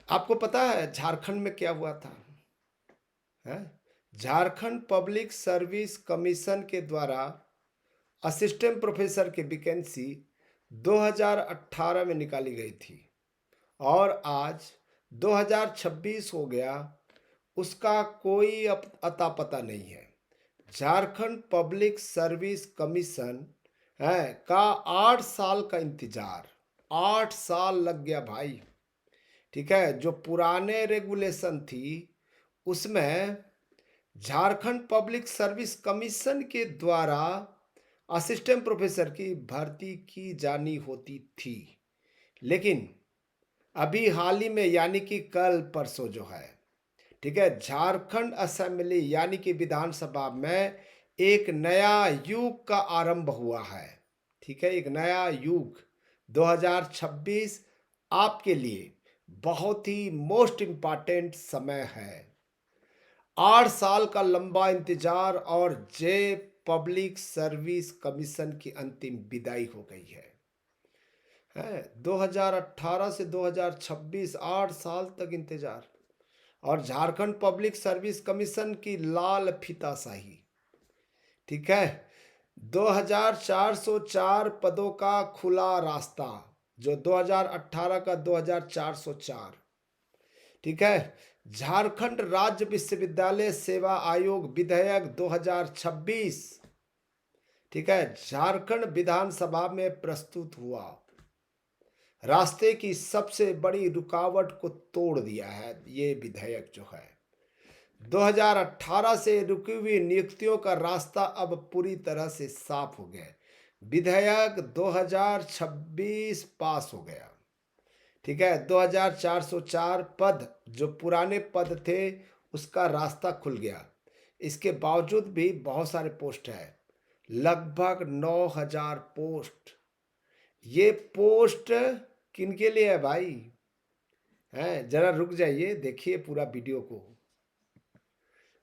आपको पता है झारखंड में क्या हुआ था? है झारखंड पब्लिक सर्विस कमीशन के द्वारा असिस्टेंट प्रोफेसर की वैकेंसी 2018 में निकाली गई थी और आज 2026 हो गया, उसका कोई अता पता नहीं है। झारखंड पब्लिक सर्विस कमीशन है का 8 साल का इंतजार, 8 साल लग गया भाई। ठीक है, जो पुराने रेगुलेशन थी उसमें झारखंड पब्लिक सर्विस कमीशन के द्वारा असिस्टेंट प्रोफेसर की भर्ती की जानी होती थी, लेकिन अभी हाल ही में यानी कि कल परसों जो है, ठीक है, झारखंड असेंबली यानी कि विधानसभा में एक नया युग का आरंभ हुआ है। ठीक है, एक नया युग 2026 आपके लिए बहुत ही मोस्ट इम्पॉर्टेंट समय है। 8 साल का लंबा इंतजार और जे पब्लिक सर्विस कमीशन की अंतिम विदाई हो गई है 2018 से 2026, 8 साल तक इंतजार। और झारखंड पब्लिक सर्विस कमीशन की लाल फीताशाही, ठीक है, 2404 पदों का खुला रास्ता, जो 2018 का 2404। ठीक है, झारखंड राज्य विश्वविद्यालय सेवा आयोग विधेयक 2026, ठीक है, झारखंड विधानसभा में प्रस्तुत हुआ, रास्ते की सबसे बड़ी रुकावट को तोड़ दिया है। ये विधेयक जो है 2018 से रुकी हुई नियुक्तियों का रास्ता अब पूरी तरह से साफ हो गया। विधेयक 2026 पास हो गया। ठीक है, 2404 पद जो पुराने पद थे उसका रास्ता खुल गया। इसके बावजूद भी बहुत सारे पोस्ट है, लगभग 9000 पोस्ट। ये पोस्ट किनके लिए है भाई? हैं, जरा रुक जाइए, देखिए पूरा वीडियो को।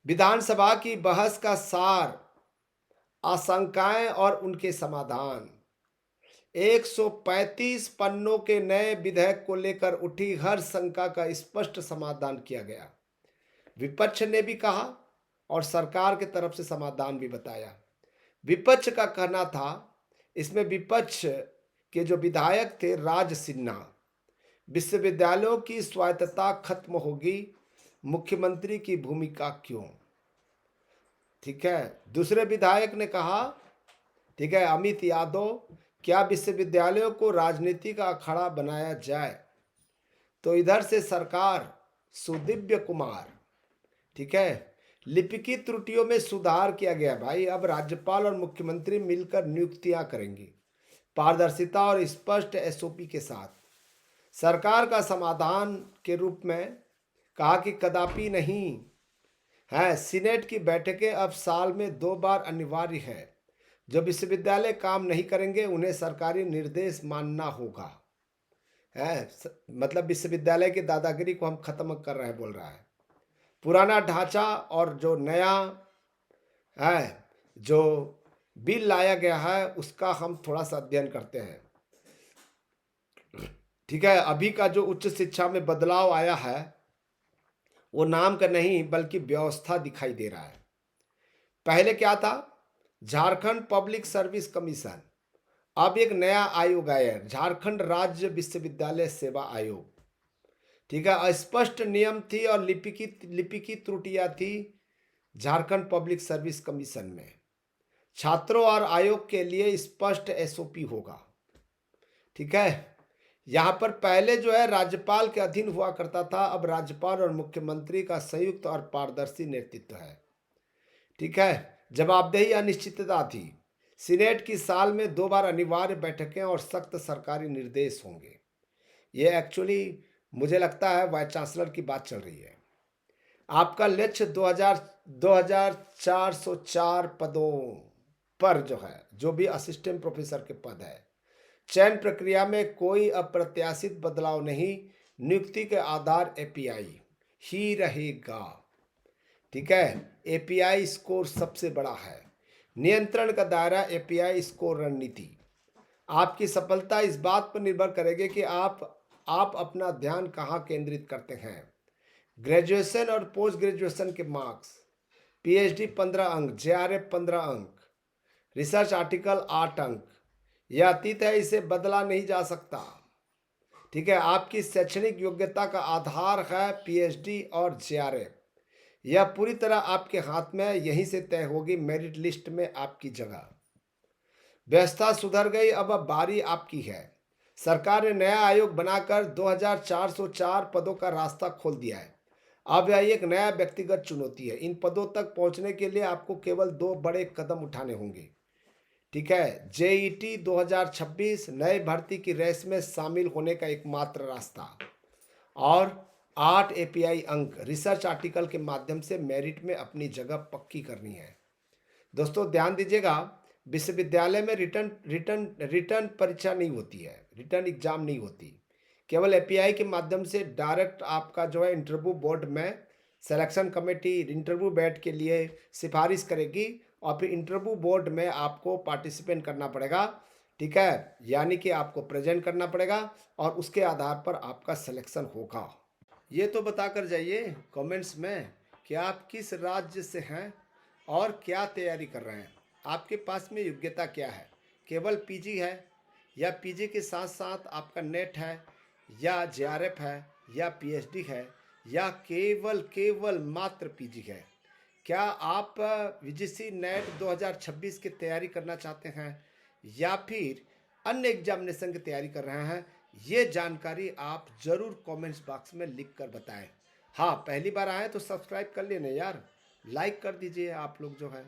विधानसभा की बहस का सार, आशंकाएं और उनके समाधान। 135 पन्नों के नए विधेयक को लेकर उठी हर शंका का स्पष्ट समाधान किया गया। विपक्ष ने भी कहा और सरकार की तरफ से समाधान भी बताया। विपक्ष का कहना था, इसमें विपक्ष के जो विधायक थे राज सिन्हा, विश्वविद्यालयों की स्वायत्तता खत्म होगी, मुख्यमंत्री की भूमिका क्यों? ठीक है, दूसरे विधायक ने कहा, ठीक है, अमित यादव, क्या विश्वविद्यालयों को राजनीति का अखाड़ा बनाया जाए? तो इधर से सरकार, सुदिव्य कुमार, ठीक है, लिपिकी त्रुटियों में सुधार किया गया भाई, अब राज्यपाल और मुख्यमंत्री मिलकर नियुक्तियां करेंगी, पारदर्शिता और स्पष्ट एसओपी के साथ। सरकार का समाधान के रूप में कहा कि कदापि नहीं है, सीनेट की बैठकें अब साल में 2 बार अनिवार्य है। जो विश्वविद्यालय काम नहीं करेंगे उन्हें सरकारी निर्देश मानना होगा। मतलब विश्वविद्यालय की दादागिरी को हम खत्म कर रहे हैं, बोल रहा है। पुराना ढांचा और जो नया है जो बिल लाया गया है उसका हम थोड़ा सा अध्ययन करते हैं। ठीक है, अभी का जो उच्च शिक्षा में बदलाव आया है वो नाम का नहीं बल्कि व्यवस्था दिखाई दे रहा है। पहले क्या था? झारखंड पब्लिक सर्विस कमीशन, अब एक नया आयोग आया है, झारखंड राज्य विश्वविद्यालय सेवा आयोग। ठीक है, अस्पष्ट नियम थी और लिपिकी त्रुटियां थी झारखंड पब्लिक सर्विस कमीशन में। छात्रों और आयोग के लिए स्पष्ट एसओपी होगा। ठीक है, यहां पर पहले जो है राज्यपाल के अधीन हुआ करता था, अब राज्यपाल और मुख्यमंत्री का संयुक्त और पारदर्शी नेतृत्व है। ठीक है, जवाबदेही अनिश्चितता थी। सीनेट की साल में 2 बार अनिवार्य बैठकें और सख्त सरकारी निर्देश होंगे। ये एक्चुअली मुझे लगता है वाइस चांसलर की बात चल रही है। आपका लक्ष्य 2404 पदों पर जो है, जो भी असिस्टेंट प्रोफेसर के पद है, चयन प्रक्रिया में कोई अप्रत्याशित बदलाव नहीं, नियुक्ति के आधार एपीआई ही रहेगा। ठीक है, एपीआई स्कोर सबसे बड़ा है। नियंत्रण का दायरा एपीआई स्कोर रणनीति। आपकी सफलता इस बात पर निर्भर करेगी कि आप आप अपना ध्यान कहाँ केंद्रित करते हैं। ग्रेजुएशन और पोस्ट ग्रेजुएशन के मार्क्स, पीएचडी 15 अंक, जेआरएफ 15 अंक, रिसर्च आर्टिकल 8 अंक, यह अतीत है, इसे बदला नहीं जा सकता। ठीक है, आपकी शैक्षणिक योग्यता का आधार है पीएचडी और जेआरएफ। यह पूरी तरह आपके हाथ में है, यहीं से तय होगी मेरिट लिस्ट में आपकी जगह। व्यवस्था सुधर गई, अब बारी आपकी है। सरकार ने नया आयोग बनाकर 2404 पदों का रास्ता खोल दिया है। अब यह एक नया व्यक्तिगत चुनौती है। इन पदों तक पहुंचने के लिए आपको केवल 2 बड़े कदम उठाने होंगे। ठीक है, जेईटी 2026 नए भर्ती की रेस में शामिल होने का एकमात्र रास्ता, और 8 एपीआई अंक रिसर्च आर्टिकल के माध्यम से मेरिट में अपनी जगह पक्की करनी है। दोस्तों ध्यान दीजिएगा, विश्वविद्यालय में रिटर्न परीक्षा नहीं होती है, रिटर्न एग्जाम नहीं होती। केवल एपीआई के माध्यम से डायरेक्ट आपका जो है इंटरव्यू बोर्ड में सिलेक्शन कमेटी इंटरव्यू बैठ के लिए सिफारिश करेगी और फिर इंटरव्यू बोर्ड में आपको पार्टिसिपेट करना पड़ेगा। ठीक है, यानी कि आपको प्रेजेंट करना पड़ेगा और उसके आधार पर आपका सिलेक्शन होगा। ये तो बता कर जाइए कमेंट्स में कि आप किस राज्य से हैं और क्या तैयारी कर रहे हैं। आपके पास में योग्यता क्या है, केवल पीजी है या पीजी के साथ साथ आपका नेट है या जेआरएफ है या पीएचडी है या केवल मात्र पीजी है। क्या आप यूजीसी नेट 2026 की तैयारी करना चाहते हैं या फिर अन्य एग्जामिनेशन की तैयारी कर रहे हैं, ये जानकारी आप ज़रूर कमेंट्स बॉक्स में लिख कर बताएं। हाँ, पहली बार आए तो सब्सक्राइब कर लेना यार, लाइक कर दीजिए आप लोग जो है।